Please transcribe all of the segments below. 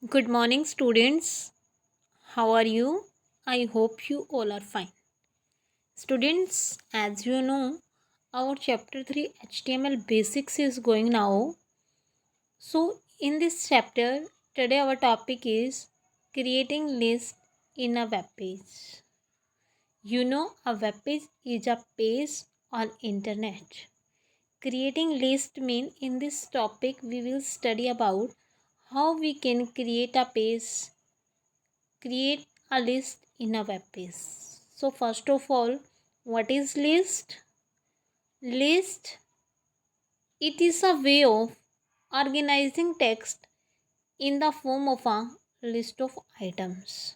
Good morning, students. How are you? I hope you all are fine. Students, as you know, our chapter 3 HTML basics is going now. So, in this chapter, today our topic is creating list in a web page. You know, a web page is a page on internet. Creating list mean in this topic we will study about how we can create a list in a web page. So first of all, what is list? List, it is a way of organizing text in the form of a list of items.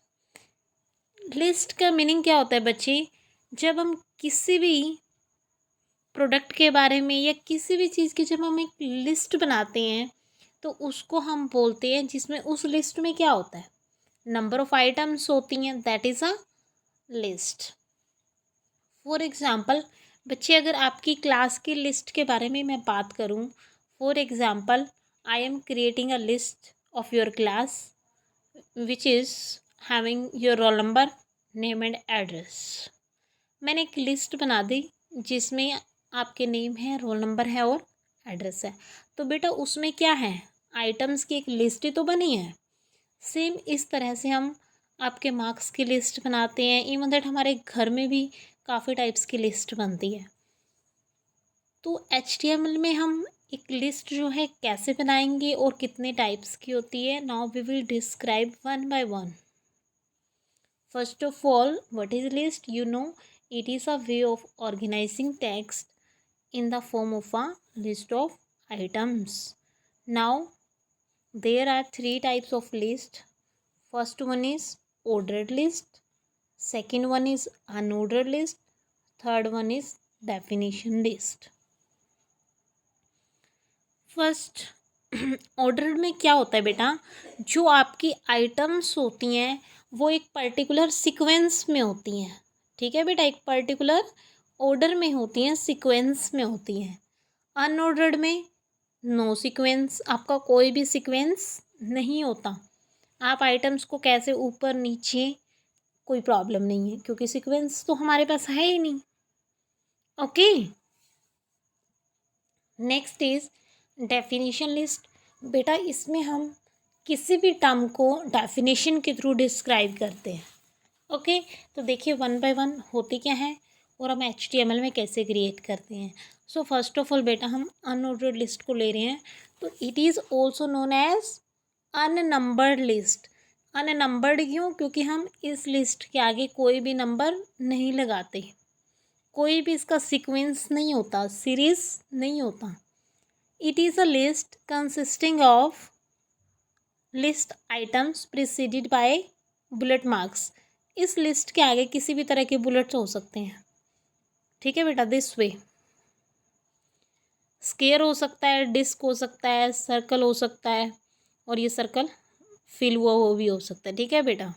List का meaning क्या होता है बच्चे? जब हम किसी भी product के बारे में या किसी भी चीज़ की जब हम एक लिस्ट बनाते हैं तो उसको हम बोलते हैं, जिसमें उस लिस्ट में क्या होता है, नंबर ऑफ आइटम्स होती हैं, that is a list. For example बच्चे, अगर आपकी क्लास की लिस्ट के बारे में मैं बात करूं, for example I am creating a list of your class which is having your roll number, name and address. मैंने एक लिस्ट बना दी जिसमें आपके नेम है, रोल नंबर है और एड्रेस है. तो बेटा उसमें क्या है, आइटम्स की एक लिस्ट ही तो बनी है. सेम इस तरह से हम आपके मार्क्स की लिस्ट बनाते हैं. इवन दैट हमारे घर में भी काफ़ी टाइप्स की लिस्ट बनती है. तो HTML में हम एक लिस्ट जो है कैसे बनाएंगे और कितने टाइप्स की होती है, now we will describe one by one. First of all, what is list? You know, it is a way of organizing text in the form of a list of items. Now there are three types of list. First one is ordered list, second one is unordered list, third one is definition list. First order में क्या होता है बेटा, जो आपकी items होती हैं वो एक पर्टिकुलर सीक्वेंस में होती हैं. ठीक है बेटा, एक पर्टिकुलर ऑर्डर में होती हैं, सीक्वेंस में होती हैं. अनऑर्डर्ड में नो सीक्वेंस, आपका कोई भी सीक्वेंस नहीं होता. आप आइटम्स को कैसे ऊपर नीचे, कोई प्रॉब्लम नहीं है, क्योंकि सीक्वेंस तो हमारे पास है ही नहीं. Okay, next is definition list. बेटा इसमें हम किसी भी टर्म को डेफिनेशन के थ्रू डिस्क्राइब करते हैं. ओके, तो देखिए वन बाय वन होती क्या है और हम HTML में कैसे क्रिएट करते हैं. सो फर्स्ट ऑफ ऑल बेटा हम अनऑर्डर्ड लिस्ट को ले रहे हैं. तो it is also known as unnumbered list. Unnumbered क्यों? क्योंकि हम इस लिस्ट के आगे कोई भी नंबर नहीं लगाते, कोई भी इसका सीक्वेंस नहीं होता, सीरीज नहीं होता. It is a list consisting of list items preceded by bullet marks. इस लिस्ट के आगे किसी भी तरह के बुलेट्स हो सकते हैं. ठीक है बेटा, दिस वे स्केयर हो सकता है, डिस्क हो सकता है, सर्कल हो सकता है, और ये सर्कल फिल हुआ वो भी हो सकता है. ठीक है बेटा,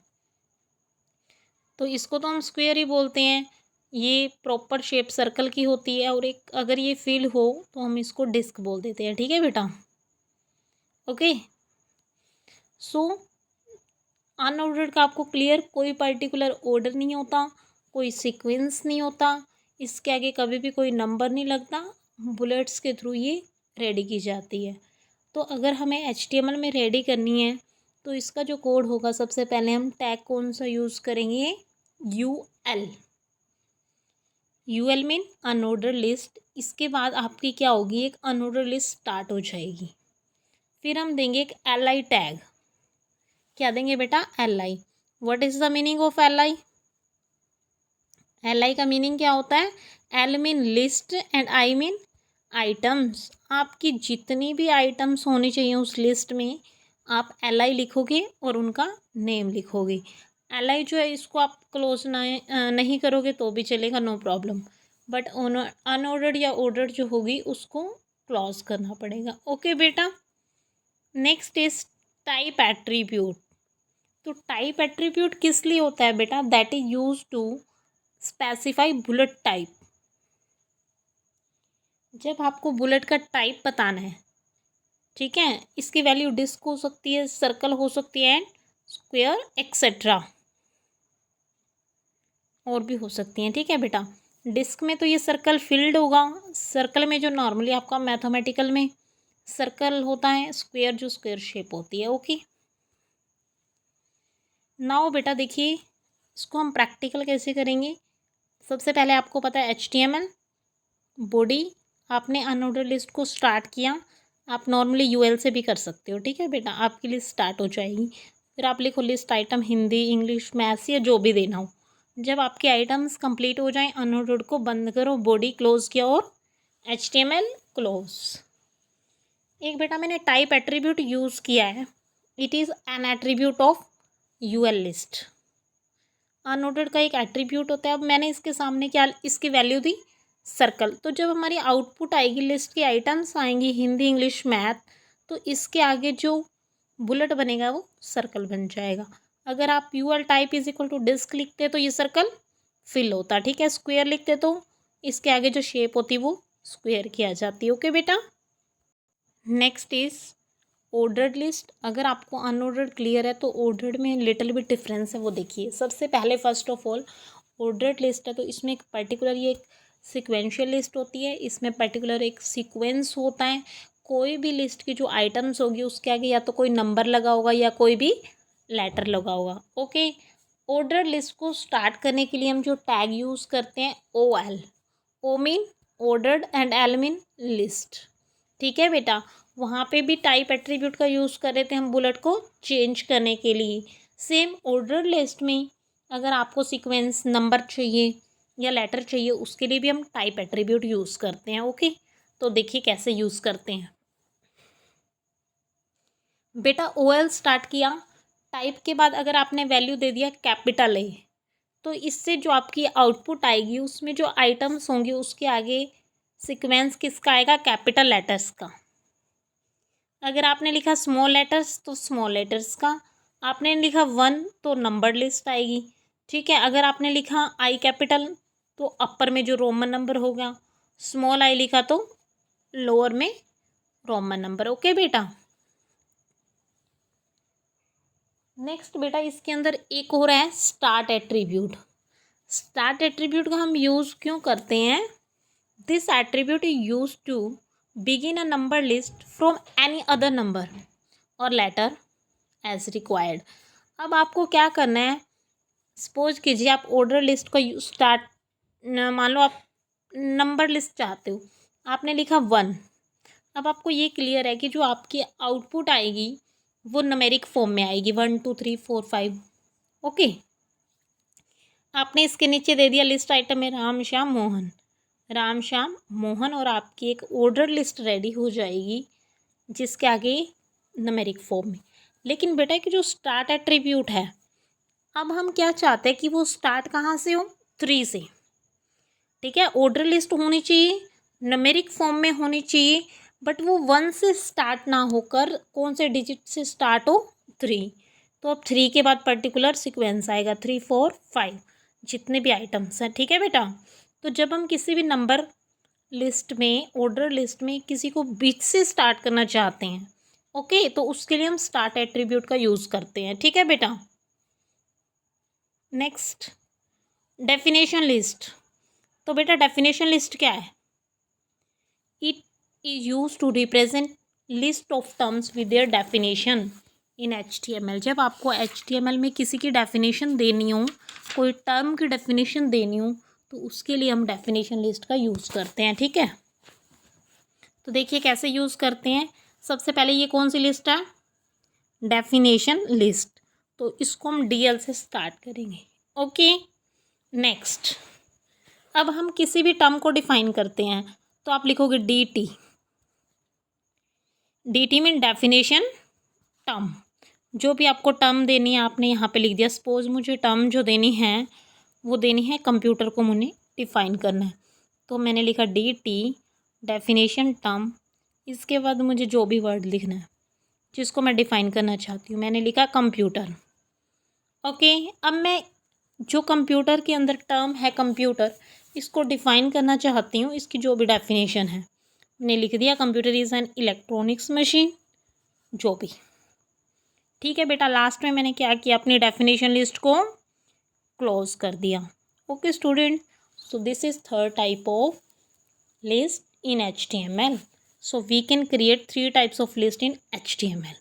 तो इसको तो हम स्क्वायर ही बोलते हैं. ये प्रॉपर शेप सर्कल की होती है, और एक अगर ये फिल हो तो हम इसको डिस्क बोल देते हैं. ठीक है बेटा, ओके. सो अनऑर्डर्ड का आपको क्लियर, कोई पर्टिकुलर ऑर्डर नहीं होता, कोई सीक्वेंस नहीं होता, इसके आगे कभी भी कोई नंबर नहीं लगता, बुलेट्स के थ्रू ये रेडी की जाती है. तो अगर हमें HTML में रेडी करनी है तो इसका जो कोड होगा, सबसे पहले हम टैग कौन सा यूज़ करेंगे, UL. UL mean unordered list. इसके बाद आपकी क्या होगी, एक अनऑर्डर लिस्ट स्टार्ट हो जाएगी. फिर हम देंगे एक LI टैग. क्या देंगे बेटा, LI. What is the meaning of LI? LI का मीनिंग क्या होता है? L mean list and I mean items. आपकी जितनी भी आइटम्स होनी चाहिए उस लिस्ट में आप LI लिखोगे और उनका नेम लिखोगे. LI जो है इसको आप क्लोज नहीं करोगे तो भी चलेगा, नो प्रॉब्लम. बट अनऑर्डर्ड या ऑर्डर्ड जो होगी उसको क्लोज करना पड़ेगा. ओके बेटा, नेक्स्ट इज टाइप एट्रीब्यूट. तो टाइप एट्रीब्यूट किस लिए होता है बेटा? That is use to specify bullet type. जब आपको बुलेट का टाइप बताना है ठीक है, इसकी वैल्यू डिस्क हो सकती है, सर्कल हो सकती है, एंड स्क्वायर एक्सेट्रा और भी हो सकती हैं। ठीक है बेटा, डिस्क में तो ये सर्कल फिल्ड होगा, सर्कल में जो नॉर्मली आपका मैथमेटिकल में सर्कल होता है, स्क्वायर जो स्क्वायर शेप होती है। ओके, नाउ बेटा देखिए इसको हम प्रैक्टिकल कैसे करेंगे। सबसे पहले आपको पता है HTML बॉडी, आपने अनऑर्डर लिस्ट को स्टार्ट किया, आप नॉर्मली UL से भी कर सकते हो। ठीक है बेटा, आपकी लिस्ट स्टार्ट हो जाएगी, फिर आप लिखो list item Hindi, English, maths या जो भी देना हो। जब आपके आइटम्स कंप्लीट हो जाएं, अनऑर्डर्ड को बंद करो, बॉडी क्लोज किया और HTML क्लोज। एक बेटा मैंने टाइप एट्रीब्यूट यूज़ किया है, it is an attribute of UL list. Unordered का एक एट्रीब्यूट होता है। अब मैंने इसके सामने क्या इसकी वैल्यू दी, सर्कल। तो जब हमारी आउटपुट आएगी, लिस्ट की आइटम्स आएंगी हिंदी, इंग्लिश, मैथ, तो इसके आगे जो बुलेट बनेगा वो सर्कल बन जाएगा। अगर आप UL type is equal to disc लिखते तो ये सर्कल फिल होता। ठीक है, स्क्वायर लिखते तो इसके आगे जो शेप होती वो स्क्वायर की आ जाती। ओके बेटा, नेक्स्ट इज ऑर्डर्ड लिस्ट। अगर आपको अनऑर्डर्ड क्लियर है तो ऑर्डर्ड में लिटिल बिट डिफरेंस है, वो देखिए। सबसे पहले first of all ordered list है तो इसमें एक पर्टिकुलर ये एक सिक्वेंशियल लिस्ट होती है, इसमें पर्टिकुलर एक सीक्वेंस होता है। कोई भी लिस्ट की जो आइटम्स होगी उसके आगे या तो कोई नंबर लगा होगा या कोई भी लेटर लगा होगा। ओके, ऑर्डर्ड लिस्ट को स्टार्ट करने के लिए हम जो टैग यूज़ करते हैं OL, O mean ordered and L mean list. ठीक है बेटा, वहाँ पे भी टाइप एट्रीब्यूट का यूज़ कर रहे थे हम बुलेट को चेंज करने के लिए। सेम ऑर्डर लिस्ट में अगर आपको सीक्वेंस नंबर चाहिए या लेटर चाहिए, उसके लिए भी हम टाइप एट्रीब्यूट यूज़ करते हैं। ओके, तो देखिए कैसे यूज़ करते हैं बेटा। OL स्टार्ट किया, टाइप के बाद अगर आपने वैल्यू दे दिया कैपिटल A, तो इससे जो आपकी आउटपुट आएगी उसमें जो आइटम्स होंगे उसके आगे सीक्वेंस किसका आएगा, कैपिटल लेटर्स का। अगर आपने लिखा स्मॉल लेटर्स तो स्मॉल लेटर्स का, आपने लिखा 1 तो नंबर लिस्ट आएगी। ठीक है, अगर आपने लिखा I कैपिटल तो अपर में जो रोमन नंबर होगा, स्मॉल I लिखा तो लोअर में रोमन नंबर। ओके बेटा, नेक्स्ट बेटा इसके अंदर एक हो रहा है स्टार्ट एट्रीब्यूट। स्टार्ट एट्रीब्यूट का हम यूज़ क्यों करते हैं, this attribute is use to begin a number list from any other number और लेटर एज रिक्वायर्ड। अब आपको क्या करना है, सपोज कीजिए आप ऑर्डर लिस्ट का स्टार्ट, मान लो आप नंबर लिस्ट चाहते हो, आपने लिखा 1। अब आपको ये क्लियर है कि जो आपकी आउटपुट आएगी वो न्यूमेरिक फॉर्म में आएगी 1 2 3 4 5। ओके, आपने इसके नीचे दे दिया लिस्ट आइटम में राम श्याम मोहन, राम श्याम मोहन, और आपकी एक ऑर्डर लिस्ट रेडी हो जाएगी जिसके आगे न्यूमेरिक फॉर्म में। लेकिन बेटा कि जो स्टार्ट एट्रीब्यूट है, अब हम क्या चाहते हैं कि वो स्टार्ट कहाँ से हो, 3 से। ठीक है, ऑर्डर लिस्ट होनी चाहिए, न्यूमेरिक फॉर्म में होनी चाहिए, बट वो 1 से स्टार्ट ना होकर कौन से डिजिट से स्टार्ट हो, 3। तो अब 3 के बाद पर्टिकुलर सीक्वेंस आएगा 3 4 5 जितने भी आइटम्स हैं। ठीक है बेटा, तो जब हम किसी भी नंबर लिस्ट में, ऑर्डर लिस्ट में किसी को बीच से स्टार्ट करना चाहते हैं, ओके, तो उसके लिए हम स्टार्ट एट्रीब्यूट का यूज़ करते हैं। ठीक है बेटा, नेक्स्ट डेफिनेशन लिस्ट। तो बेटा डेफिनेशन लिस्ट क्या है, it is use to represent list of terms with their definition in HTML। जब आपको HTML में किसी की डेफिनेशन देनी हो, कोई टर्म की डेफिनेशन देनी हो, तो उसके लिए हम डेफिनेशन लिस्ट का यूज़ करते हैं। ठीक है, तो देखिए कैसे यूज़ करते हैं। सबसे पहले ये कौन सी लिस्ट है, डेफिनेशन लिस्ट, तो इसको हम DL से स्टार्ट करेंगे। ओके, नेक्स्ट अब हम किसी भी टर्म को डिफाइन करते हैं तो आप लिखोगे DT। DT mean definition term. जो भी आपको टर्म देनी है आपने यहाँ पे लिख दिया। सपोज मुझे टर्म जो देनी है वो देनी है कंप्यूटर को, मुझे डिफाइन करना है, तो मैंने लिखा DT डेफिनेशन टर्म। इसके बाद मुझे जो भी वर्ड लिखना है जिसको मैं डिफाइन करना चाहती हूँ, मैंने लिखा कंप्यूटर। ओके, अब मैं जो कंप्यूटर के अंदर टर्म है कंप्यूटर, इसको डिफाइन करना चाहती हूँ, इसकी जो भी डेफिनेशन है मैंने लिख दिया। Computer is an electronics machine जो भी। ठीक है बेटा, लास्ट में मैंने क्या किया, अपनी डेफिनेशन लिस्ट को क्लोज कर दिया। Okay student, so this is third type of list in HTML. So we can create 3 types of list in HTML.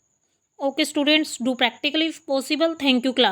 Okay students, do practically if possible. Thank you class.